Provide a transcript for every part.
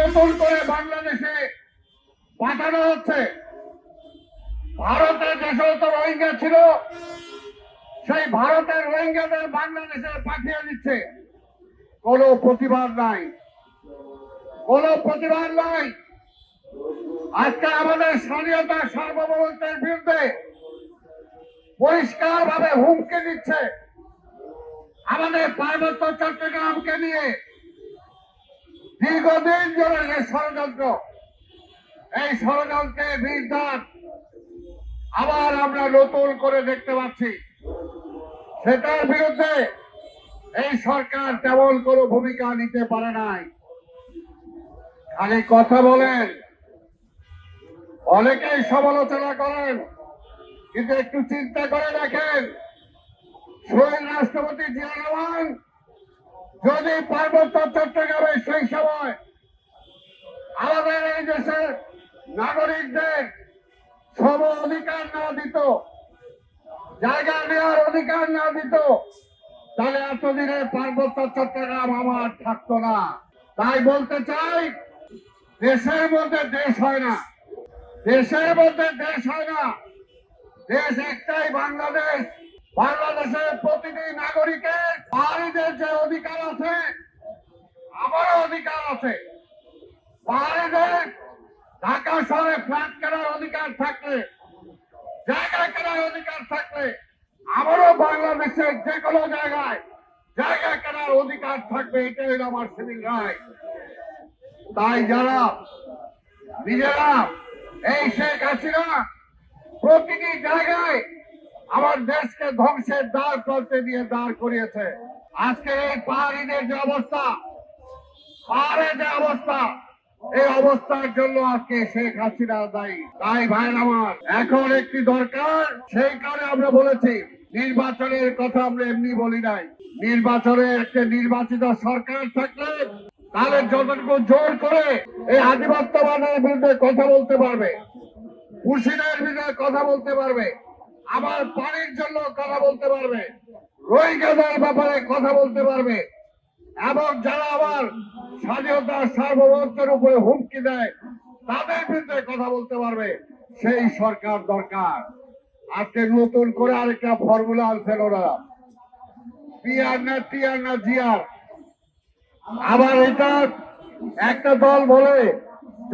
নতুন করে বাংলাদেশে পাঠানো হচ্ছে। ভারতে যে সমস্ত রোহিঙ্গা ছিল সেই ভারতের রোহিঙ্গাদের বাংলাদেশে পাঠিয়ে দিচ্ছে। কোনো প্রতিবাদ নাই, কোনো প্রতিবাদ নাই। আজকে আমাদের স্বাধীনতা সার্বভৌমত্বের বিরুদ্ধে পরিষ্কার ভাবে হুমকি দিচ্ছে। আমাদের পার্বত্য চট্টগ্রামকে নিয়ে দীর্ঘদিন ধরে যে ষড়যন্ত্র, এই ষড়যন্ত্রের বিরুদ্ধে আবার আমরা নতুন করে দেখতে পাচ্ছি। সেটার বিরুদ্ধে এই সরকার তেমন কোনো ভূমিকা নিতে পারে নাই। খালি কথা বলেন, অনেকেই সমালোচনা করেন, কিন্তু একটু চিন্তা করে দেখেন, শহীদ রাষ্ট্রপতি জিয়া রহমান যদি পার্বত্য চট্টগ্রামে সেই সময় আমাদের এই দেশের নাগরিকদের সম অধিকার না দিত, জায়গা নেওয়ার অধিকার না দিত, তাহলে এতদিনের পার্বত্য চট্টগ্রাম আমার থাকতো না। তাই বলতে চাই, দেশের মধ্যে দেশ হয় না, দেশের মধ্যে দেশ হয় না। দেশ একটাই বাংলাদেশ। বাংলাদেশের প্রতিটি নাগরিকের পাহাড়িদের যে অধিকার আছে, আমারও অধিকার আছে। পাহাড়িদের ঢাকা শহরে ফ্ল্যাট কেনার অধিকার থাকলে, জায়গা কেনার অধিকার থাকলে, আমারও বাংলাদেশের যে কোনো জায়গায় জায়গা কেনার অধিকার থাকবে। এটাই হলো আমার সিভিল রাইট। তাই যারা নিজেরা এই শেখ হাসিনা প্রতিটি জায়গায় আমার দেশকে ধ্বংসের দ্বার প্রান্তে দিয়ে দাঁড় করিয়েছে, আজকে এই পাহাড়িদের যে অবস্থা, পাহাড়ের যে অবস্থা, এই অবস্থার জন্য আজকে শেখ হাসিনা দায়ী। তাই ভাই আমার এখন একটি দরকার, সেই কারণে আমরা বলেছি নির্বাচনের কথা আমরা এমনি বলি নাই। নির্বাচনের একটা নির্বাচিত সরকার থাকলে তাহলে যতটুকু জোর করে এই আধিপত্যবাদের বিরুদ্ধে কথা বলতে পারবে, মুর্শিদের বিরুদ্ধে কথা বলতে পারবে, আবার পানির জন্য কথা বলতে পারবে, রোহিঙ্গাদের ব্যাপারে কথা বলতে পারবে, এবং যারা আবার স্বাধীনতার সার্বভৌমত্বের উপরে হুমকি দেয় তাদের বিরুদ্ধে কথা বলতে পারবে, সেই সরকার দরকার। আজকে নতুন করে আরেকটা ফর্মুলা আনছেন ওরা, পিআর না টিআর না জিআর। আবার এটা একটা দল বলে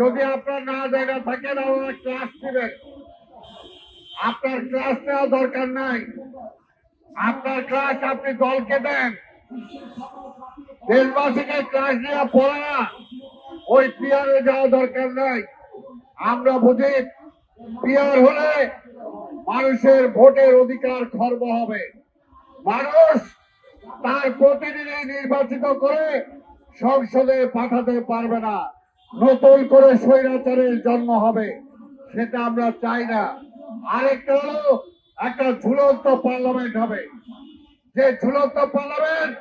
যদি আপনার না জায়গা থাকেন আপনারা ক্লাস নেবেন। আপনার ক্লাস নেওয়া দরকার নাই, আপনার ক্লাস আপনি দলকে দেন। দেশবাসীকে ক্লাস নেওয়া পড়ে না, ওই পিয়ারে যাওয়া দরকার নাই। আমরা বুঝি পিয়ার হলে মানুষের ভোটের অধিকার খর্ব হবে, মানুষ তার প্রতিনিধি নির্বাচিত করে সংসদে পাঠাতে পারবে না, নতুন করে স্বৈরাচারের জন্ম হবে, সেটা আমরা চাই না। আরেকটা হলো একটা ঝুলন্ত পার্লামেন্ট হবে, যে ঝুলন্ত পার্লামেন্ট